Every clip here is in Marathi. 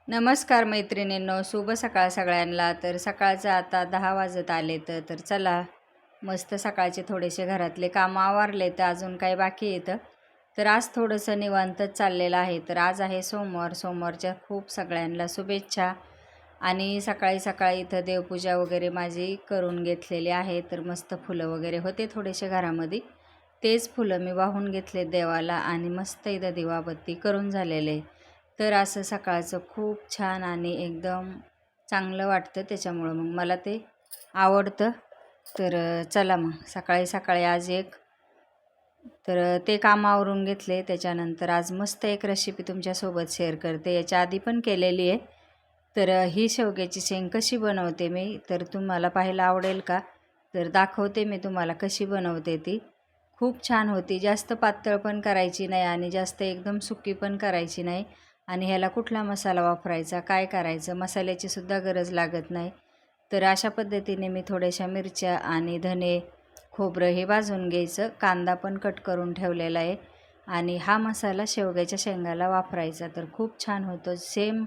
नमस्कार मैत्रिणींनो, शुभ सकाळ सगळ्यांना. तर सकाळचं आता 10 वाजत आले तर चला मस्त सकाळचे थोडेसे घरातले कामं आवरले तर अजून काही बाकी येतं. तर आज थोडंसं निवांतच चाललेलं आहे. तर आज आहे सोमवार. सोमवारच्या खूप सगळ्यांना शुभेच्छा. आणि सकाळी सकाळी इथं देवपूजा वगैरे माझी करून घेतलेली आहे. तर मस्त फुलं वगैरे होते थोडेसे घरामध्ये, तेच फुलं मी वाहून घेतले देवाला आणि मस्त इथं दिवाबत्ती करून झालेले. तर असं सकाळचं खूप छान आणि एकदम चांगलं वाटतं, त्याच्यामुळं मग मला ते आवडतं. तर चला मग सकाळी सकाळी आज ते काम आवरून घेतले. त्याच्यानंतर आज मस्त एक रेसिपी तुमच्यासोबत शेअर करते. याच्या आधी पण केलेली आहे. तर ही शेवग्याची शेंग कशी बनवते मी, तर तुम्हाला पाहायला आवडेल का? तर दाखवते मी तुम्हाला कशी बनवते ती. खूप छान होती. जास्त पातळ पण करायची नाही आणि जास्त एकदम सुकी पण करायची नाही. आणि ह्याला कुठला मसाला वापरायचा, काय करायचं, मसाल्याची सुद्धा गरज लागत नाही. तर अशा पद्धतीने मी थोड्याशा मिरच्या आणि धने, खोबरं हे भाजून घ्यायचं. कांदा पण कट करून ठेवलेला आहे. आणि हा मसाला शेवग्याच्या शेंगाला वापरायचा, तर खूप छान होतो. सेम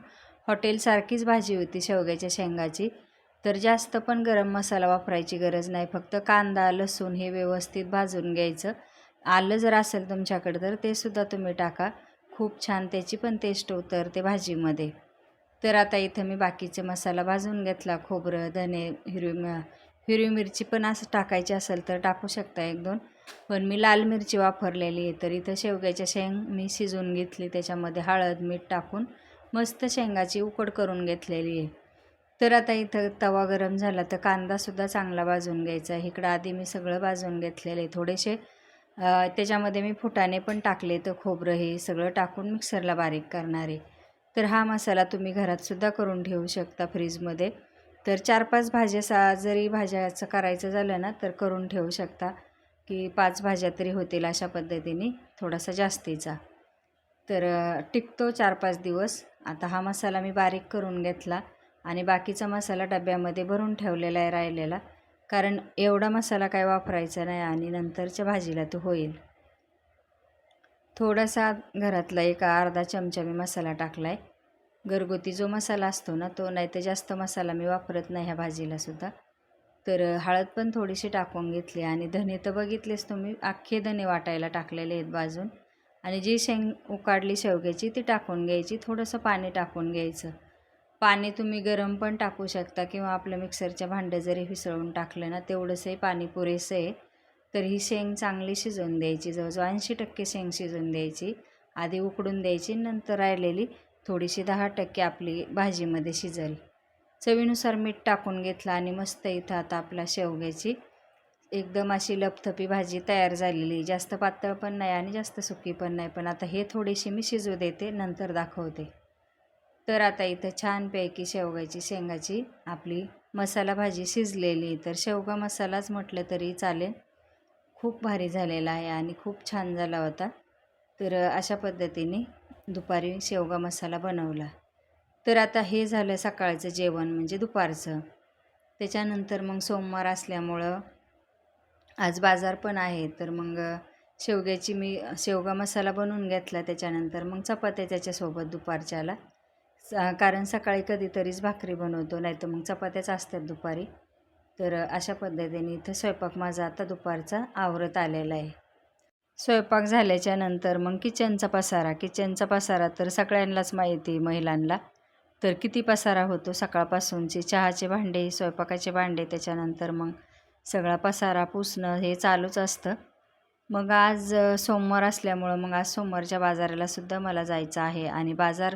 हॉटेलसारखीच भाजी होती शेवग्याच्या शेंगाची. तर जास्त पण गरम मसाला वापरायची गरज नाही. फक्त कांदा, लसूण हे व्यवस्थित भाजून घ्यायचं. आलं जर असेल तुमच्याकडं तर ते सुद्धा तुम्ही टाका. खूप छान त्याची पण टेस्ट उतरते भाजीमध्ये. तर आता इथं मी बाकीचे मसाला भाजून घेतला. खोबरं, धने, हिरवी मिरची पण असं टाकायची असेल तर टाकू शकता 1-2. पण मी लाल मिरची वापरलेली आहे. तर इथं शेवग्याच्या शेंग मी शिजवून घेतली. त्याच्यामध्ये हळद, मीठ टाकून मस्त शेंगाची उकड करून घेतलेली आहे. तर आता इथं तवा गरम झाला तर कांदासुद्धा चांगला भाजून घ्यायचा. इकडं आधी मी सगळं भाजून घेतलेलं आहे. थोडेसे त्याच्यामध्ये मी फुटाणे पण टाकले. तर खोबरं हे सगळं टाकून मिक्सरला बारीक करणार आहे. तर हा मसाला तुम्ही घरातसुद्धा करून ठेवू शकता फ्रीजमध्ये. तर 4-5 भाज्या जरी भाज्याचं करायचं झालं ना तर करून ठेवू शकता, की 5 भाज्या तरी होतील अशा पद्धतीने, थोडासा जास्तीचा. तर टिकतो 4-5 दिवस. आता हा मसाला मी बारीक करून घेतला आणि बाकीचा मसाला डब्यामध्ये भरून ठेवलेला आहे राहिलेला. कारण एवढा मसाला काय वापरायचा नाही आणि नंतरच्या भाजीला तो होईल. थोडासा घरातला एक अर्धा चमचा मी मसाला टाकला आहे. घरगुती जो मसाला असतो ना तो, नाही तर जास्त मसाला मी वापरत नाही ह्या भाजीलासुद्धा. तर हळद पण थोडीशी टाकून घेतली आणि धने तर बघितलेच तुम्ही, अख्खे धने वाटायला टाकलेले आहेत भाजून. आणि जी शेंग उकाडली शेवग्याची ती टाकून घ्यायची. थोडंसं पाणी टाकून घ्यायचं. पाणी तुम्ही गरम पण टाकू शकता किंवा आपलं मिक्सरच्या भांडं जरी विसळून टाकलं ना तेवढंसंही पाणी पुरेसं आहे. तर ही शेंग चांगली शिजवून द्यायची. जवळजवळ 80% शेंग शिजवून द्यायची. आधी उकडून द्यायची, नंतर राहिलेली थोडीशी 10% आपली भाजीमध्ये शिजेल. चवीनुसार मीठ टाकून घेतलं आणि मस्त इथं आता आपला शेवग्याची एकदम अशी लपथपी भाजी तयार झालेली. जास्त पातळ पण नाही आणि जास्त सुकी पण नाही. पण आता हे थोडीशी मी शिजू देते, नंतर दाखवते. तर आता इथं छानपैकी शेवग्याची शेंगाची आपली मसाला भाजी शिजलेली. तर शेवगा मसालाच म्हटलं तरी चालेल. खूप भारी झालेला आहे आणि खूप छान झाला होता. तर अशा पद्धतीने दुपारी शेवगा मसाला बनवला. तर आता हे झालं सकाळचं जेवण म्हणजे दुपारचं. त्याच्यानंतर मग सोमवार असल्यामुळं आज बाजार पण आहे. तर मग शेवग्याची मी शेवगा मसाला बनवून घेतला. त्याच्यानंतर मग चपात्या त्याच्यासोबत दुपारच्याला. कारण सकाळी कधीतरीच भाकरी बनवतो, नाही तर मग चपात्याच असतात दुपारी. तर अशा पद्धतीने इथं स्वयंपाक माझा आता दुपारचा आवरत आलेला आहे. स्वयंपाक झाल्याच्या नंतर मग किचनचा पसारा तर सगळ्यांनाच माहिती महिलांना. तर किती पसारा होतो सकाळपासूनची. चहाचे भांडे, स्वयंपाकाचे भांडे, त्याच्यानंतर मग सगळा पसारा पुसणं हे चालूच असतं. मग आज सोमवार असल्यामुळं मग आज सोमवारच्या बाजारालासुद्धा मला जायचं आहे. आणि बाजार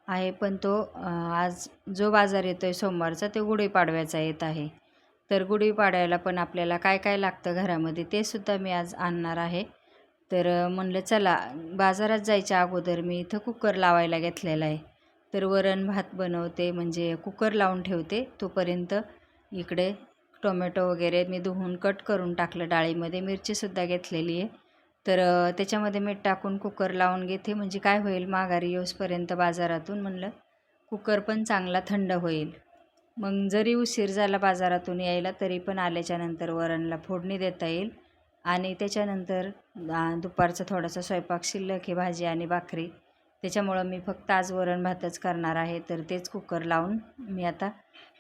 आहे पण तो आज जो बाजार येतो आहे सोमवारचा तो गुढीपाडव्याचा येत आहे. तर गुढीपाडव्याला पण आपल्याला काय काय लागतं घरामध्ये ते सुद्धा मी आज आणणार आहे. तर म्हणलं चला बाजारात जायच्या अगोदर मी इथं कुकर लावायला घेतलेला आहे. तर वरण भात बनवते म्हणजे कुकर लावून ठेवते. तोपर्यंत इकडे टोमॅटो वगैरे मी धुवून कट करून टाकलं डाळीमध्ये. मिरचीसुद्धा घेतलेली आहे. तर त्याच्यामध्ये मीठ टाकून कुकर लावून घेते. म्हणजे काय होईल, माघारी येऊसपर्यंत बाजारातून म्हणलं कुकर पण चांगला थंड होईल. मग जरी उशीर झाला बाजारातून यायला तरी पण आल्याच्यानंतर वरणला फोडणी देता येईल. आणि त्याच्यानंतर दुपारचा थोडासा स्वयंपाक शिल्लक आहे, भाजी आणि भाकरी, त्याच्यामुळं मी फक्त आज वरण भातच करणार आहे. तर तेच कुकर लावून मी आता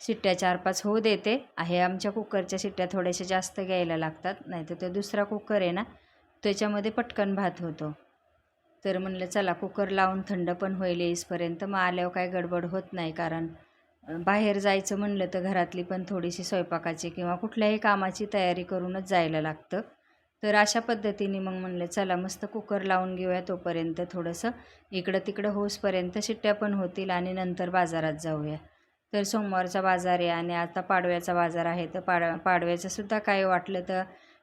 शिट्ट्या 4-5 होऊ देते आहे. आमच्या कुकरच्या शिट्ट्या थोड्याशा जास्त घ्यायला लागतात, नाहीतर तो दुसरा कुकर आहे ना त्याच्यामध्ये पटकन भात होतो. तर म्हणलं चला कुकर लावून थंड पण होईल येईपर्यंत, मग आल्यावर काय गडबड होत नाही. कारण बाहेर जायचं म्हणलं तर घरातली पण थोडीशी स्वयंपाकाची किंवा कुठल्याही कामाची तयारी करूनच जायला लागतं. तर अशा पद्धतीने मग म्हणलं चला मस्त कुकर लावून घेऊया, तोपर्यंत थोडंसं इकडं तिकडं होसपर्यंत शिट्ट्या पण होतील आणि नंतर बाजारात जाऊया. तर सोमवारचा बाजार आहे आणि आता पाडव्याचा बाजार आहे. तर पाडव्याचंसुद्धा काय वाटलं तर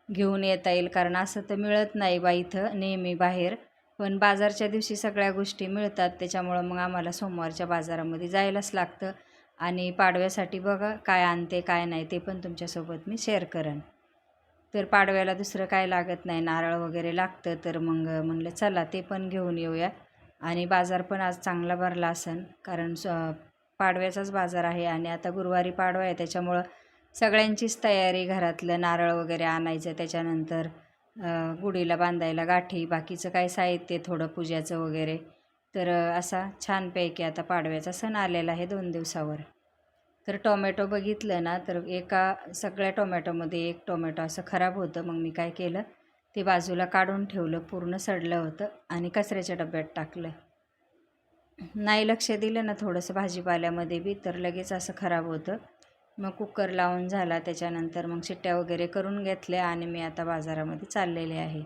घेऊन येता येईल, कारण असं तर मिळत नाही बा इथं नेहमी बाहेर, पण बाजारच्या दिवशी सगळ्या गोष्टी मिळतात. त्याच्यामुळं मग आम्हाला सोमवारच्या बाजारामध्ये जायलाच लागतं. आणि पाडव्यासाठी बघा काय आणते काय नाही ते पण तुमच्यासोबत मी शेअर करेन. तर पाडव्याला दुसरं काय लागत नाही, नारळ वगैरे लागतं. तर मग म्हणलं चला ते पण घेऊन येऊया. आणि बाजार पण आज चांगला भरला असेल, कारण पाडव्याचाच बाजार आहे आणि आता गुरुवारी पाडवा आहे. त्याच्यामुळं सगळ्यांचीच तयारी, घरातलं नारळ वगैरे आणायचं, त्याच्यानंतर गुढीला बांधायला गाठी, बाकीचं काय साहित्य थोडं पूजाचं वगैरे. तर असा छानपैकी आता पाडव्याचा सण आलेला आहे 2 दिवसावर. तर टोमॅटो बघितलं ना तर सगळ्या टोमॅटोमध्ये एक टोमॅटो असं खराब होतं. मग मी काय केलं, ते बाजूला काढून ठेवलं, पूर्ण सडलं होतं आणि कचऱ्याच्या डब्यात टाकलं. नाही लक्ष दिलं ना थोडंसं भाजीपाल्यामध्ये बी तर लगेच असं खराब होतं. मग कुकर लावून झाला, त्याच्यानंतर मग शिट्ट्या वगैरे करून घेतल्या आणि मी आता बाजारामध्ये चाललेले आहे.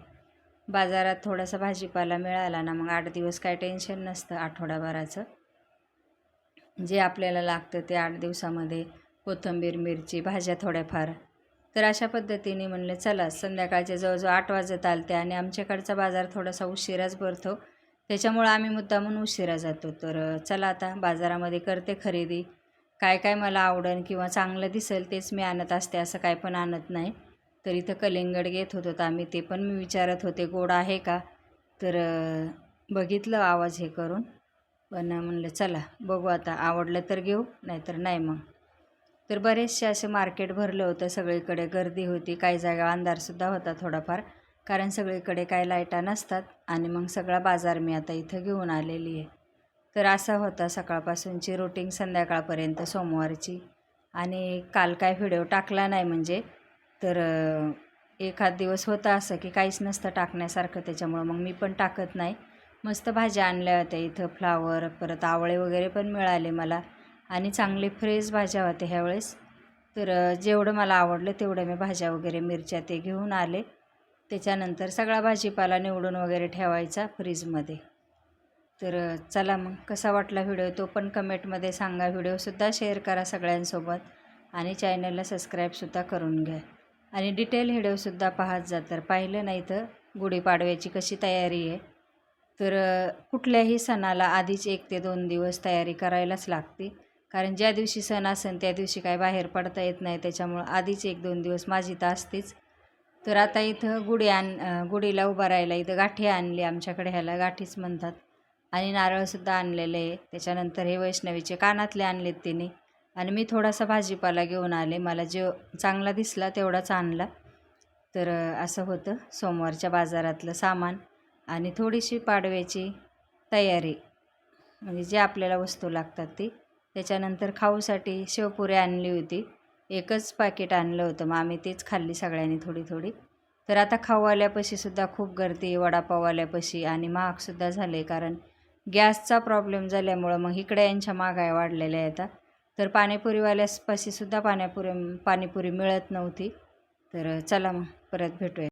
बाजारात थोडासा भाजीपाला मिळाला ना मग 8 दिवस काय टेन्शन नसतं आठवडाभराचं. जे आपल्याला लागतं ते 8 दिवसामध्ये, कोथिंबीर, मिरची, भाज्या थोड्याफार. तर अशा पद्धतीने म्हणलं चला संध्याकाळचे जवळजवळ 8 वाजत आलते आणि आमच्याकडचा बाजार थोडासा उशिराच भरतो. त्याच्यामुळं आम्ही मुद्दामून उशिरा जातो. तर चला आता बाजारामध्ये करते खरेदी. काय काय मला आवडेल किंवा चांगलं दिसेल तेच मी आणत असते, असं काय पण आणत नाही. तर इथं कलिंगड घेत होतो आम्ही, ते पण मी विचारत होते गोड आहे का. तर बघितलं आवाज हे करून, पण म्हणलं चला बघू आता, आवडलं तर घेऊ नाहीतर नाही मग. तर बरेचसे असे मार्केट भरलं होतं, सगळीकडे गर्दी होती, काही जागा अंधारसुद्धा होता थोडाफार, कारण सगळीकडे काय लाईटा नसतात. आणि मग सगळा बाजार मी आता इथं घेऊन आलेली आहे. तर असा होता सकाळपासूनची रुटीन संध्याकाळपर्यंत सोमवारची. आणि काल काय व्हिडिओ टाकला नाही म्हणजे, तर एखाद दिवस होता असं की काहीच नसतं टाकण्यासारखं, त्याच्यामुळं मग मी पण टाकत नाही. मस्त भाज्या आणल्या होत्या इथं, फ्लावर, परत आवळे वगैरे पण मिळाले मला आणि चांगले फ्रेश भाज्या होत्या ह्यावेळेस. तर जेवढं मला आवडलं तेवढं मी भाज्या वगैरे, मिरच्या ते घेऊन आले. त्याच्यानंतर सगळा भाजीपाला निवडून वगैरे ठेवायचा फ्रीजमध्ये. तर चला मग कसा वाटला व्हिडिओ तो पण कमेंटमध्ये सांगा. व्हिडिओसुद्धा शेअर करा सगळ्यांसोबत आणि चॅनलला सबस्क्राईबसुद्धा करून घ्या. आणि डिटेल व्हिडिओसुद्धा पाहत जा. तर पाहिलं नाही तर गुढीपाडव्याची कशी तयारी आहे. तर कुठल्याही सणाला आधीच 1 ते 2 दिवस तयारी करायलाच लागते, कारण ज्या दिवशी सण असेल त्या दिवशी काय बाहेर पडता येत नाही. त्याच्यामुळं आधीच 1-2 दिवस माझी तर असतेच. तर आता इथं गुढीला उभा राहायला इथं गाठी आणली, आमच्याकडे ह्याला गाठीच म्हणतात. आणि नारळसुद्धा आणलेले आहे. त्याच्यानंतर हे वैष्णवीचे कानातले आणलेत तिने. आणि मी थोडासा भाजीपाला घेऊन आले, मला जो चांगला दिसला तेवढाच आणला. तर असं होतं सोमवारच्या बाजारातलं सामान आणि थोडीशी पाडव्याची तयारी, म्हणजे जे आपल्याला वस्तू लागतात ती. त्याच्यानंतर खाऊसाठी शेवपुरी आणली होती, एकच पॅकेट आणलं होतं, मग आम्ही तेच खाल्ली सगळ्यांनी थोडी थोडी. तर आता खाऊवाल्यापाशीसुद्धा खूप गर्दी, वडापाववाल्यापाशी, आणि महागसुद्धा झाले, कारण गॅसचा प्रॉब्लेम झाल्यामुळं मग इकडे यांच्या महागाया वाढलेल्या आहेत. तर पाणीपुरीवाल्यापाशीसुद्धा पाणीपुरी मिळत नव्हती. तर चला मग परत भेटूया.